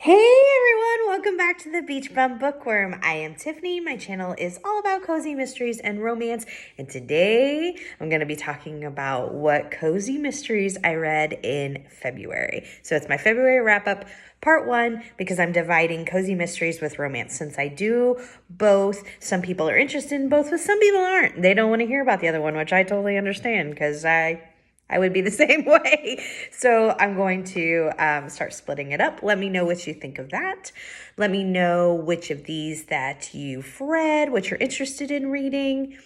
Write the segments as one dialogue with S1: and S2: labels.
S1: Hey everyone, welcome back to the Beach Bum Bookworm. I am Tiffany. My channel is all about cozy mysteries and romance, and today I'm going to be talking about what cozy mysteries I read in February. So it's my February wrap-up, part one, because I'm dividing cozy mysteries with romance. Since I do both, some people are interested in both, but some people aren't. They don't want to hear about the other one, which I totally understand because I would be the same way. So I'm going to start splitting it up. Let me know what you think of that. Let me know which of these that you've read, what you're interested in reading,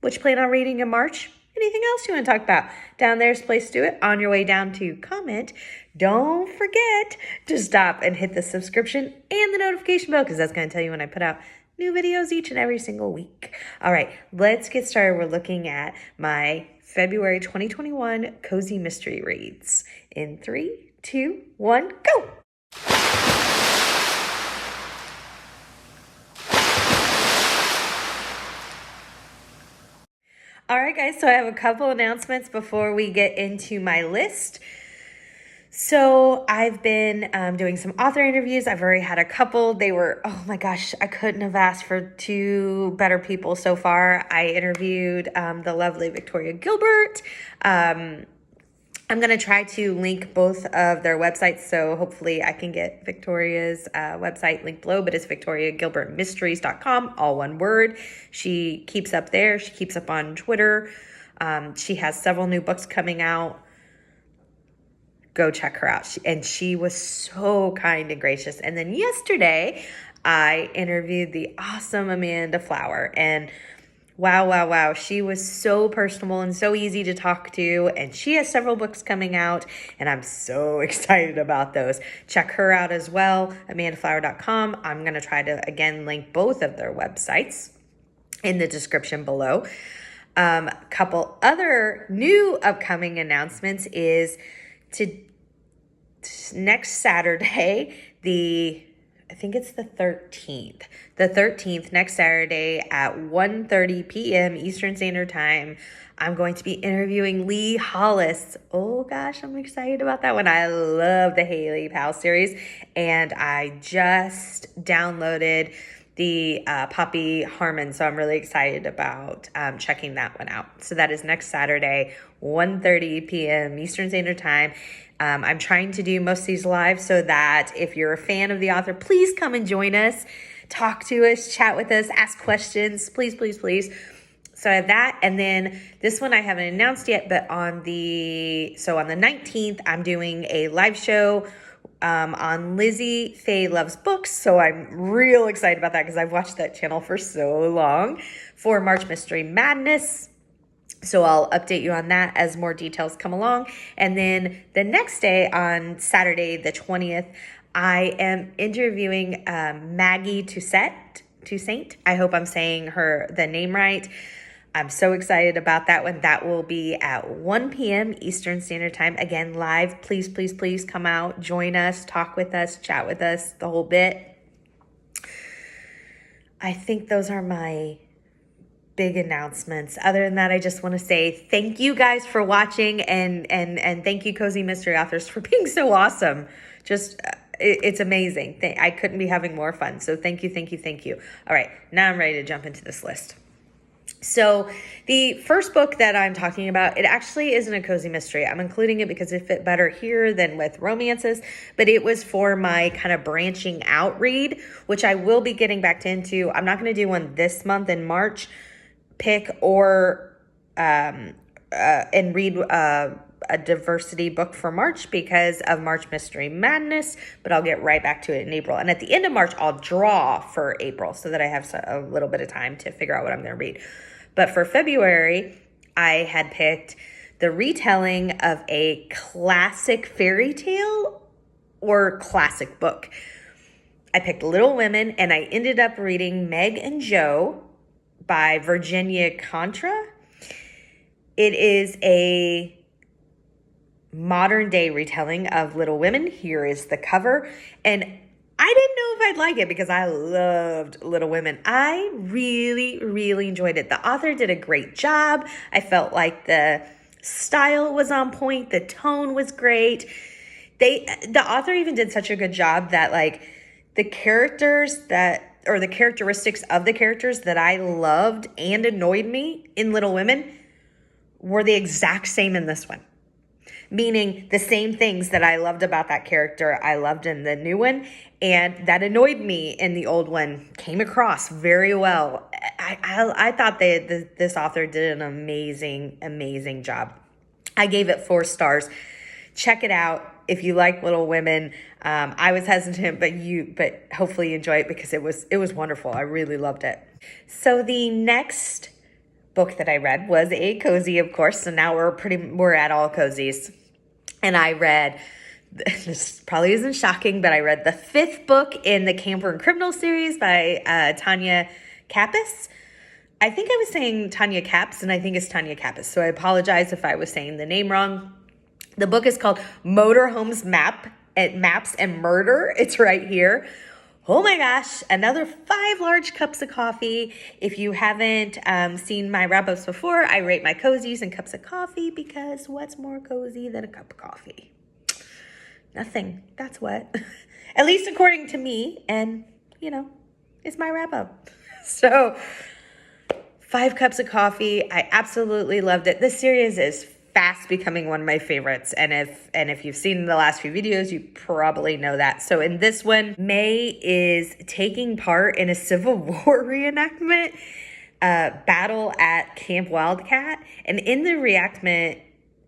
S1: what you plan on reading in March. Anything else you want to talk about? Down there's a place to do it. On your way down to comment, don't forget to stop and hit the subscription and the notification bell because that's going to tell you when I put out new videos each and every single week. All right, let's get started. We're looking at my February 2021 Cozy Mystery Reads. In 3, 2, 1, go! All right, guys, so I have a couple announcements before we get into my list. So I've been doing some author interviews. I've already had a couple. They were, oh my gosh, I couldn't have asked for two better people so far. I interviewed the lovely Victoria Gilbert. I'm going to try to link both of their websites, so hopefully I can get Victoria's website linked below, but it's victoriagilbertmysteries.com, all one word. She keeps up there. She keeps up on Twitter. She has several new books coming out. Go check her out. She was so kind and gracious. And then yesterday, I interviewed the awesome Amanda Flower, and wow. She was so personable and so easy to talk to, and she has several books coming out, and I'm so excited about those. Check her out as well, amandaflower.com. I'm going to try to, again, link both of their websites in the description below. Couple other new upcoming announcements is next Saturday, I think it's the 13th. The 13th, next Saturday at 1:30 p.m. Eastern Standard Time, I'm going to be interviewing Lee Hollis. Oh gosh, I'm excited about that one. I love the Haley Powell series, and I just downloaded the Poppy Harmon, so I'm really excited about checking that one out. So that is next Saturday, 1:30 p.m. Eastern Standard Time. I'm trying to do most of these live so that if you're a fan of the author, please come and join us, talk to us, chat with us, ask questions, please. So I have that, and then this one I haven't announced yet, but on the 19th, I'm doing a live show on Lizzie Faye Loves Books, so I'm real excited about that because I've watched that channel for so long, for March Mystery Madness. So I'll update you on that as more details come along. And then the next day, on Saturday the 20th, I am interviewing Maggie Toussaint. I hope I'm saying the name right. I'm so excited about that one. That will be at 1 p.m. Eastern Standard Time. Again, live. Please come out, join us, talk with us, chat with us, the whole bit. I think those are my big announcements. Other than that, I just want to say thank you guys for watching, and thank you, Cozy Mystery Authors, for being so awesome. Just it's amazing. I couldn't be having more fun. So thank you. All right, now I'm ready to jump into this list. So the first book that I'm talking about, it actually isn't a cozy mystery. I'm including it because it fit better here than with romances, but it was for my kind of branching out read, which I will be getting back into. I'm not going to do one this month in March, pick or and read a diversity book for March because of March Mystery Madness, but I'll get right back to it in April. And at the end of March, I'll draw for April so that I have a little bit of time to figure out what I'm going to read. But for February, I had picked the retelling of a classic fairy tale or classic book. I picked Little Women, and I ended up reading Meg and Joe by Virginia Contra. It is a modern day retelling of Little Women. Here is the cover. And I didn't know if I'd like it because I loved Little Women. I really enjoyed it. The author did a great job. I felt like the style was on point. The tone was great. the author even did such a good job that like the characteristics of the characters that I loved and annoyed me in Little Women were the exact same in this one. Meaning the same things that I loved about that character, I loved in the new one, and that annoyed me in the old one came across very well. I thought this author did an amazing job. I gave it 4 stars. Check it out if you like Little Women. I was hesitant, but hopefully you enjoy it because it was wonderful. I really loved it. So the next book that I read was a cozy, of course. So now we're at all cozies. And I read, this probably isn't shocking, but I read the 5th book in the Camper and Criminal series by Tanya Kappas. I think I was saying Tanya Caps, and I think it's Tanya Kappas. So I apologize if I was saying the name wrong. The book is called Motorhomes Maps and Murder. It's right here. Oh my gosh, another 5 large cups of coffee. If you haven't seen my wrap-ups before, I rate my cozies in cups of coffee because what's more cozy than a cup of coffee? Nothing. That's what. At least according to me, and, it's my wrap-up. So, 5 cups of coffee. I absolutely loved it. This series is fast becoming one of my favorites, and if you've seen the last few videos, you probably know that. So in this one, May is taking part in a Civil War reenactment battle at Camp Wildcat, and in the reenactment,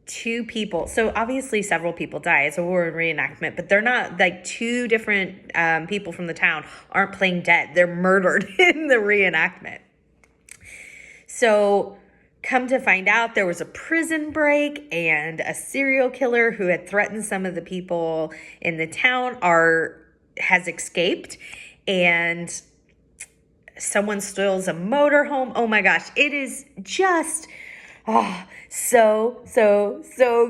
S1: 2 people, so obviously several people die. It's a war reenactment, but they're not like 2 different people from the town aren't playing dead. They're murdered in the reenactment. So come to find out, there was a prison break, and a serial killer who had threatened some of the people in the town has escaped, and someone steals a motorhome. Oh my gosh, it is just so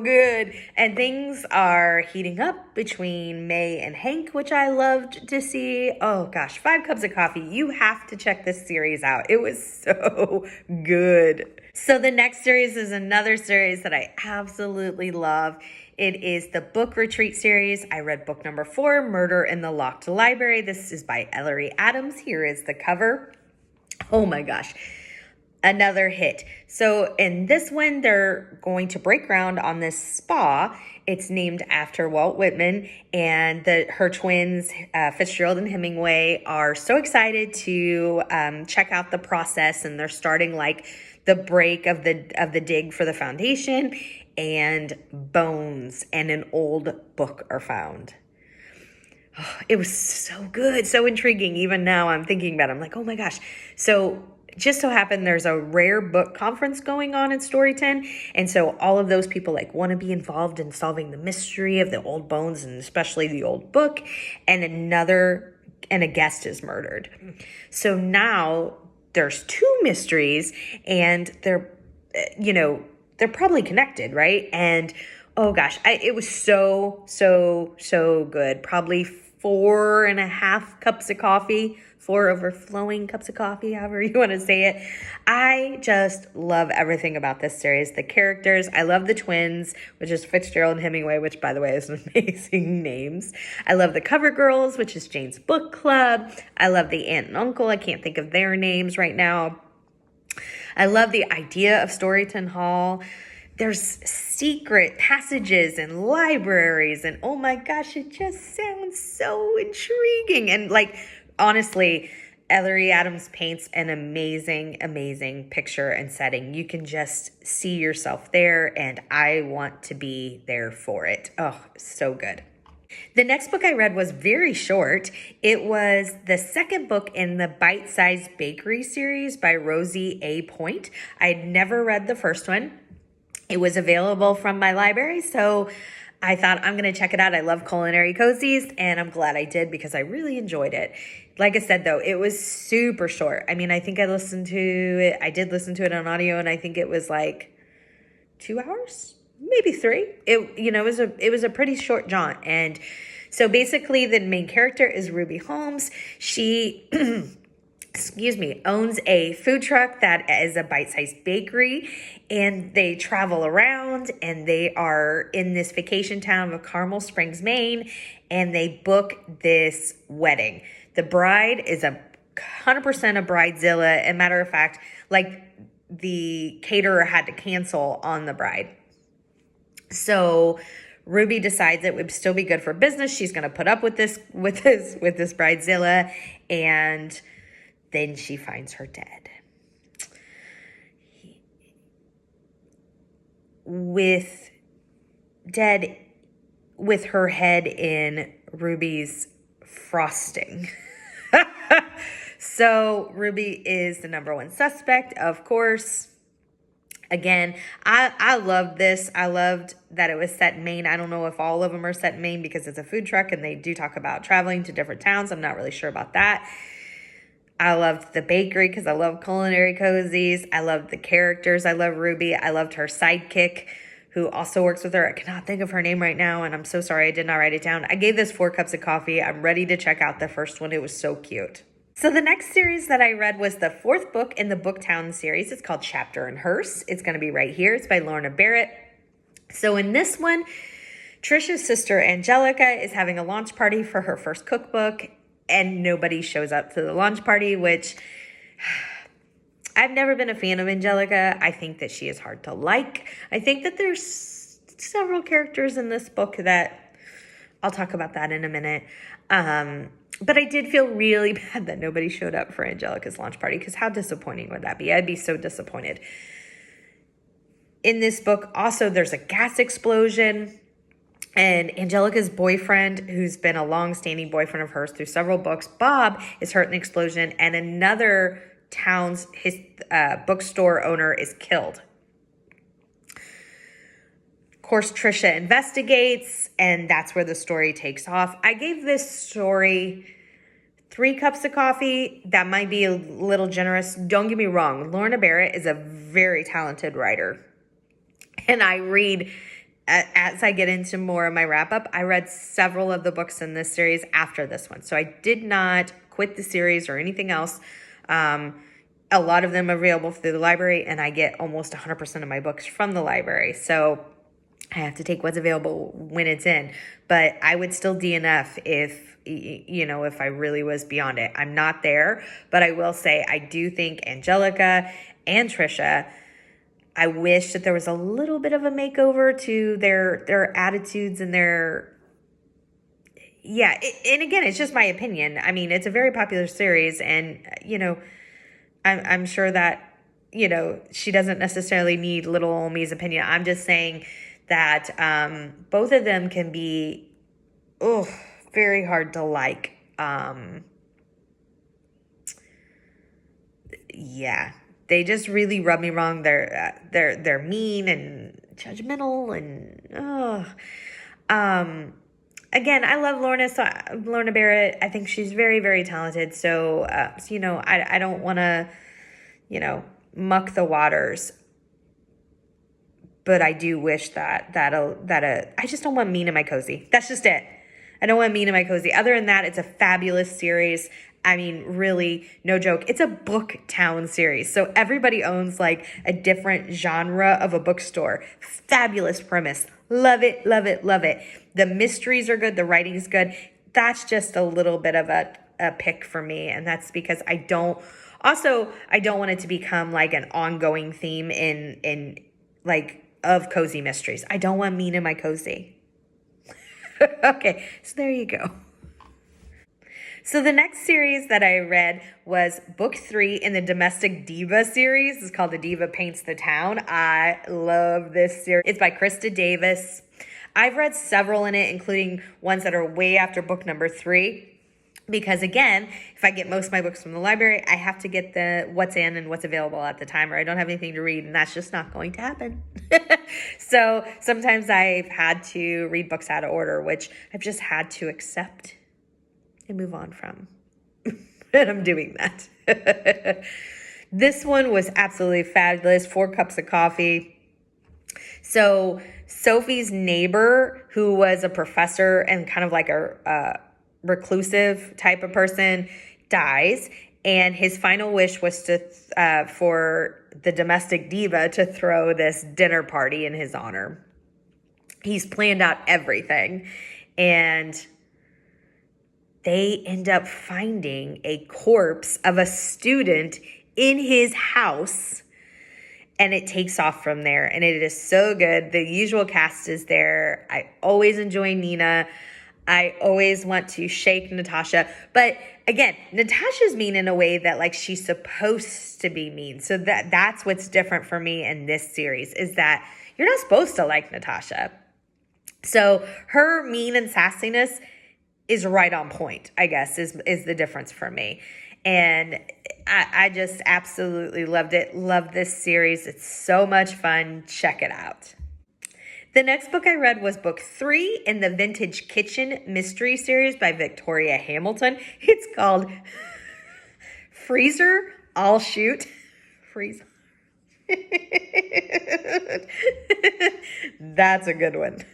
S1: good. And things are heating up between May and Hank, which I loved to see. Oh gosh, 5 cups of coffee. You have to check this series out. It was so good. So the next series is another series that I absolutely love. It is the book retreat series. I read book number 4, Murder in the Locked Library. This is by Ellery Adams. Here is the cover. Oh my gosh. Another hit. So in this one, they're going to break ground on this spa. It's named after Walt Whitman, and her twins, Fitzgerald and Hemingway, are so excited to check out the process, and they're starting like the break of the dig for the foundation, and bones and an old book are found. Oh, it was so good, so intriguing. Even now I'm thinking about it, I'm like, oh my gosh. So just so happened there's a rare book conference going on in Storyton, and so all of those people like want to be involved in solving the mystery of the old bones, and especially the old book, and a guest is murdered. So now there's 2 mysteries, and they're probably connected, right? And oh gosh, it was so good. Probably 4.5 cups of coffee, 4 overflowing cups of coffee, however you want to say it. I just love everything about this series. The characters, I love the twins, which is Fitzgerald and Hemingway, which by the way is amazing names. I love the cover girls, which is Jane's book club. I love the aunt and uncle. I can't think of their names right now. I love the idea of Storyton Hall. There's secret passages and libraries, and oh my gosh, it just sounds so intriguing. And like, honestly, Ellery Adams paints an amazing picture and setting. You can just see yourself there, and I want to be there for it. Oh, so good. The next book I read was very short. It was the 2nd book in the Bite-Sized Bakery series by Rosie A. Point. I'd never read the first one. It was available from my library, so I thought I'm going to check it out. I love culinary cozies, and I'm glad I did because I really enjoyed it. Like I said, though, it was super short. I mean, I think I did listen to it on audio, and I think it was like 2 hours, maybe 3. It was a pretty short jaunt. And so basically the main character is Ruby Holmes. She owns a food truck that is a bite-sized bakery, and they travel around, and they are in this vacation town of Carmel Springs, Maine, and they book this wedding. The bride is 100% a bridezilla. And matter of fact, like, the caterer had to cancel on the bride. So Ruby decides it would still be good for business. She's going to put up with this bridezilla, and then she finds her dead. With her head in Ruby's frosting. So Ruby is the number one suspect, of course. Again, I loved this. I loved that it was set in Maine. I don't know if all of them are set in Maine because it's a food truck and they do talk about traveling to different towns. I'm not really sure about that. I loved the bakery because I love culinary cozies. I loved the characters. I love Ruby. I loved her sidekick who also works with her. I cannot think of her name right now, and I'm so sorry I did not write it down. I gave this 4 cups of coffee. I'm ready to check out the first one. It was so cute. So the next series that I read was the 4th book in the Booktown series. It's called Chapter and HEARSE. It's going to be right here. It's by Lorna Barrett. So in this one, Trisha's sister Angelica is having a launch party for her first cookbook, and nobody shows up to the launch party, which I've never been a fan of Angelica. I think that she is hard to like. I think that there's several characters in this book that I'll talk about that in a minute. But I did feel really bad that nobody showed up for Angelica's launch party, because how disappointing would that be? I'd be so disappointed. In this book, also, there's a gas explosion, and Angelica's boyfriend, who's been a long-standing boyfriend of hers through several books, Bob, is hurt in the explosion, and another town's bookstore owner is killed. Of course, Trisha investigates, and that's where the story takes off. I gave this story 3 cups of coffee. That might be a little generous. Don't get me wrong. Lorna Barrett is a very talented writer. And I read, as I get into more of my wrap-up, I read several of the books in this series after this one. So I did not quit the series or anything else. A lot of them are available through the library, and I get almost 100% of my books from the library. So I have to take what's available when it's in. But I would still DNF if I really was beyond it. I'm not there, but I will say I do think Angelica and Trisha, I wish that there was a little bit of a makeover to their attitudes and their... Yeah, and again, it's just my opinion. I mean, it's a very popular series, and, I'm sure that, she doesn't necessarily need little old me's opinion. I'm just saying that both of them can be very hard to like. Yeah, they just really rub me wrong. They're mean and judgmental, and again, I love Lorna Barrett. I think she's very, very talented. So I don't want to muck the waters. But I do wish that I just don't want mean in my cozy. That's just it. I don't want mean in my cozy. Other than that, it's a fabulous series. I mean, really, no joke. It's a Booktown series. So everybody owns like a different genre of a bookstore. Fabulous premise. Love it, love it, love it. The mysteries are good. The writing's good. That's just a little bit of a pick for me. And that's because I don't want it to become like an ongoing theme in of cozy mysteries. I don't want mean in my cozy. Okay, so there you go. So the next series that I read was book 3 in the Domestic Diva series. It's called The Diva Paints the Town. I love this series. It's by Krista Davis. I've read several in it, including ones that are way after book number 3. Because again, if I get most of my books from the library, I have to get the what's in and what's available at the time, or I don't have anything to read, and that's just not going to happen. So sometimes I've had to read books out of order, which I've just had to accept and move on from. And I'm doing that. This one was absolutely fabulous. 4 cups of coffee. So Sophie's neighbor, who was a professor and kind of like a reclusive type of person, dies, And his final wish was for the domestic diva to throw this dinner party in his honor. He's planned out everything. And they end up finding a corpse of a student in his house. And it takes off from there. And it is so good. The usual cast is there. I always enjoy Nina. I always want to shake Natasha. But again, Natasha's mean in a way that like she's supposed to be mean. So that's what's different for me in this series, is that you're not supposed to like Natasha. So her mean and sassiness is right on point, I guess, is the difference for me. And I just absolutely loved it. Love this series. It's so much fun. Check it out. The next book I read was book 3 in the Vintage Kitchen Mystery Series by Victoria Hamilton. It's called Freezer, I'll Shoot. Freezer. That's a good one.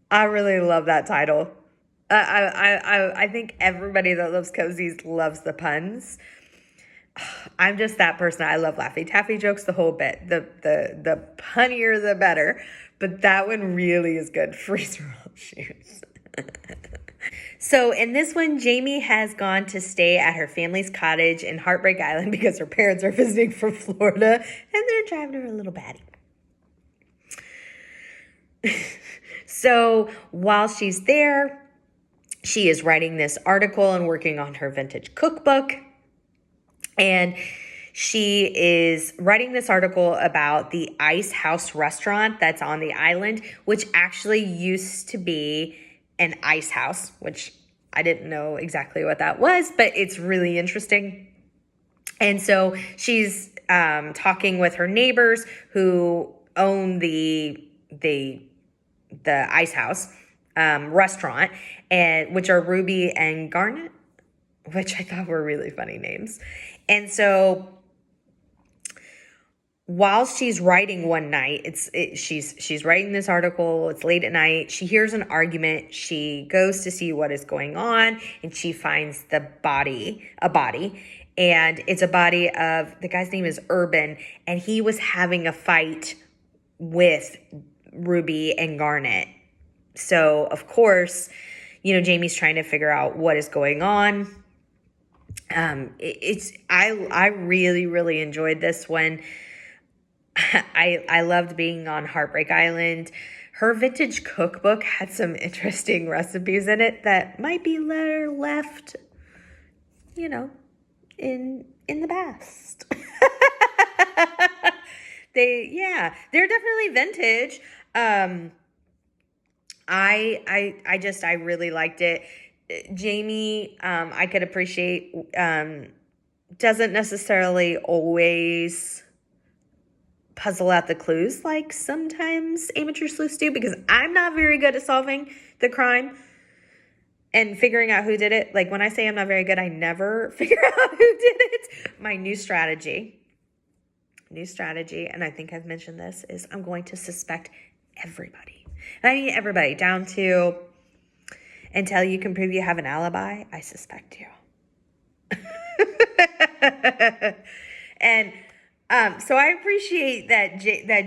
S1: I really love that title. I think everybody that loves cozies loves the puns. I'm just that person. I love Laffy Taffy jokes the whole bit. The punnier, the better. But that one really is good. Freezer roll shoes. So in this one, Jamie has gone to stay at her family's cottage in Heartbreak Island because her parents are visiting from Florida and they're driving her a little batty. So while she's there, she is writing this article and working on her vintage cookbook. And she is writing this article about the Ice House restaurant that's on the island, which actually used to be an ice house, which I didn't know exactly what that was, but it's really interesting. And so she's talking with her neighbors who own the Ice House restaurant, and which are Ruby and Garnet, which I thought were really funny names. And so while she's writing one night, she's writing this article, it's late at night, she hears an argument, she goes to see what is going on, and she finds a body, and it's a body of, the guy's name is Urban, and he was having a fight with Ruby and Garnet. So, of course, Jamie's trying to figure out what is going on. I really, really enjoyed this one. I loved being on Heartbreak Island. Her vintage cookbook had some interesting recipes in it that might be left, in the past. They're definitely vintage. I really liked it. Jamie, I could appreciate, doesn't necessarily always puzzle out the clues like sometimes amateur sleuths do, because I'm not very good at solving the crime and figuring out who did it. Like when I say I'm not very good, I never figure out who did it. My new strategy, and I think I've mentioned this, is I'm going to suspect everybody. And I mean everybody, down to until you can prove you have an alibi, I suspect you. And so I appreciate that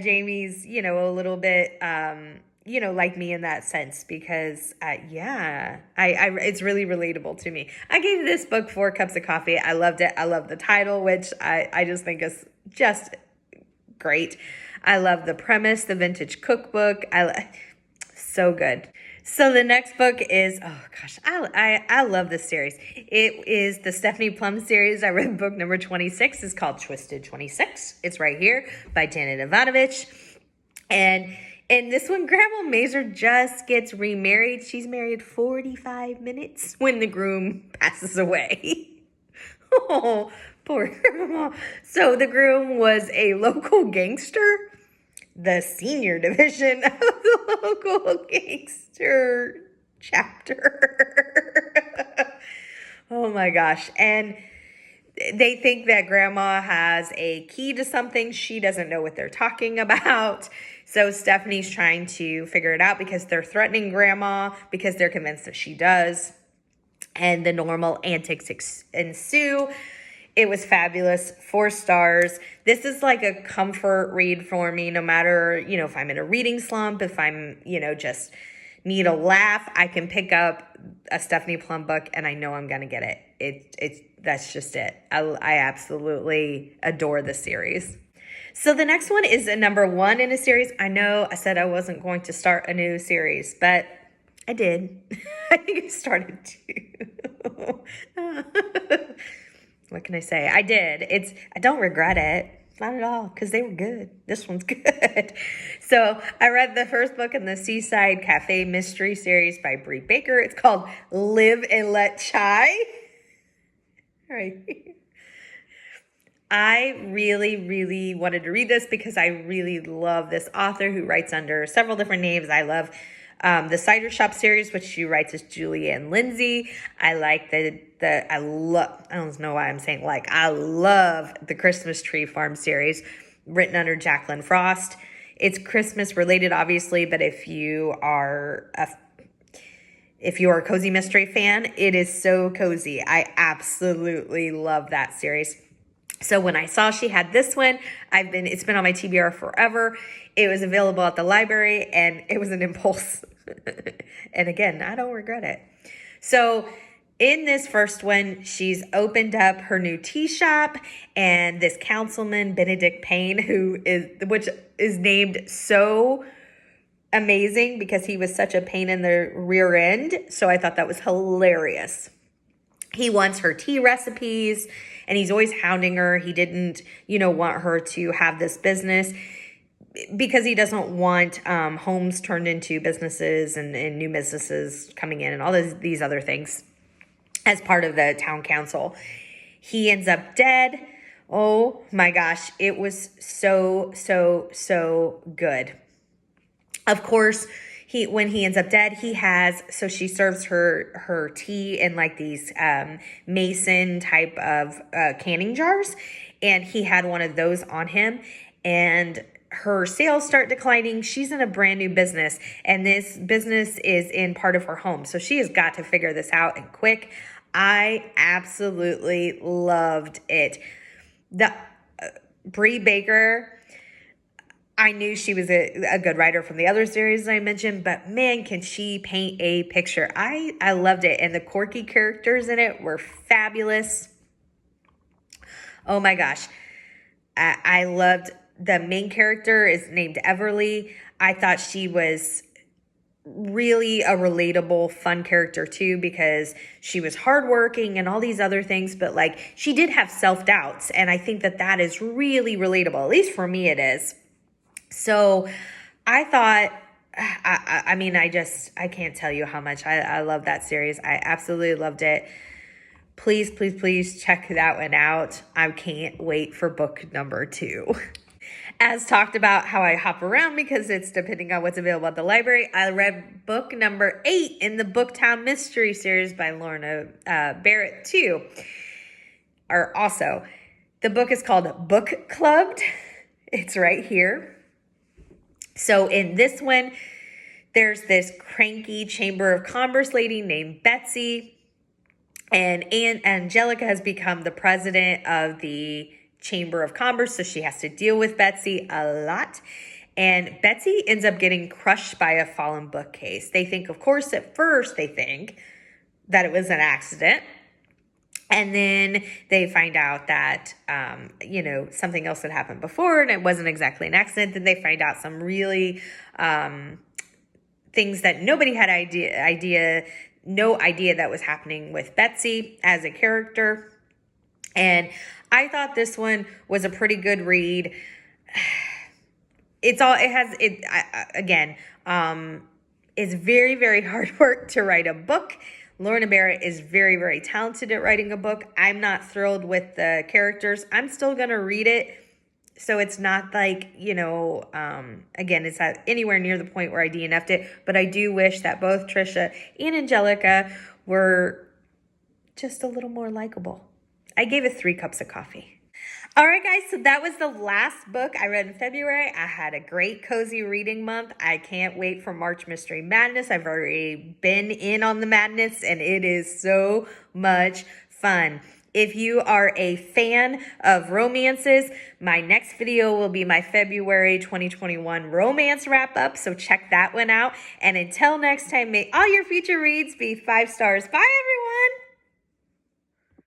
S1: Jamie's, a little bit, like me in that sense, because, it's really relatable to me. I gave this book 4 cups of coffee. I loved it. I love the title, which I just think is just great. I love the premise, the vintage cookbook. So good. So the next book is, I love this series. It is the Stephanie Plum series. I read book number 26. It's called Twisted 26. It's right here by Janet Ivanovich. And in this one, Grandma Mazer just gets remarried. She's married 45 minutes when the groom passes away. Oh, poor grandma. So the groom was a local gangster, the senior division of the local gangster chapter. Oh my gosh. And they think that grandma has a key to something. She doesn't know what they're talking about. So Stephanie's trying to figure it out because they're threatening grandma because they're convinced that she does. And the normal antics ensue. It was fabulous. 4 stars. This is like a comfort read for me, no matter, if I'm in a reading slump, if I'm, just need a laugh, I can pick up a Stephanie Plum book and I know I'm going to get it. That's just it. I absolutely adore the series. So the next one is a number 1 in a series. I know I said I wasn't going to start a new series, but I did. I think I started to. What can I say? I did. I don't regret it. Not at all, because they were good. This one's good. So I read the first book in the Seaside Cafe Mystery Series by BREE Baker. It's called Live and Let Chai. All right. I really, really wanted to read this because I really love this author who writes under several different names. I love the Cider Shop series, which she writes as Julianne Lindsay. I like I don't know why I'm saying I love the Christmas Tree Farm series written under Jacqueline Frost. It's Christmas related, obviously, but if you are a cozy mystery fan, it is so cozy. I absolutely love that series. So when I saw she had this one, it's been on my TBR forever. It was available at the library and it was an impulse. And again, I don't regret it. So in this first one, she's opened up her new tea shop, and this councilman, Benedict Payne, which is named so amazing because he was such a pain in the rear end. So I thought that was hilarious. He wants her tea recipes and he's always hounding her. He didn't, want her to have this business because he doesn't want homes turned into businesses and new businesses coming in and all these other things as part of the town council. He ends up dead. Oh my gosh. It was so, so, so good. Of course, when he ends up dead, so she serves her tea in these mason type of canning jars. And he had one of those on him, and her sales start declining. She's in a brand new business, and this business is in part of her home. So she has got to figure this out and quick. I absolutely loved it. The BREE Baker, I knew she was a good writer from the other series I mentioned, but man, can she paint a picture. I loved it. And the quirky characters in it were fabulous. Oh my gosh. I loved the main character is named Everly. I thought she was really a relatable, fun character too, because she was hardworking and all these other things, but she did have self-doubts. And I think that is really relatable. At least for me, it is. So I thought, I can't tell you how much I love that series. I absolutely loved it. Please, please, please check that one out. I can't wait for book number 2. As talked about how I hop around because it's depending on what's available at the library. I read book number 8 in the Booktown Mystery Series by Lorna Barrett too. The book is called Book Clubbed. It's right here. So in this one, there's this cranky Chamber of Commerce lady named Betsy, and Angelica has become the president of the Chamber of Commerce, so she has to deal with Betsy a lot. And Betsy ends up getting crushed by a fallen bookcase. They think, of course, at first they think that it was an accident. And then they find out that, something else had happened before and it wasn't exactly an accident. Then they find out some really things that nobody had no idea that was happening with Betsy as a character. And I thought this one was a pretty good read. It's very, very hard work to write a book. Lorna Barrett is very, very talented at writing a book. I'm not thrilled with the characters. I'm still going to read it. So it's not it's not anywhere near the point where I DNF'd it. But I do wish that both Trisha and Angelica were just a little more likable. I gave it 3 cups of coffee. All right, guys, so that was the last book I read in February. I had a great cozy reading month. I can't wait for March Mystery Madness. I've already been in on the madness, and it is so much fun. If you are a fan of romances, my next video will be my February 2021 romance wrap up, so check that one out. And until next time, may all your future reads be 5 stars. Bye, everyone.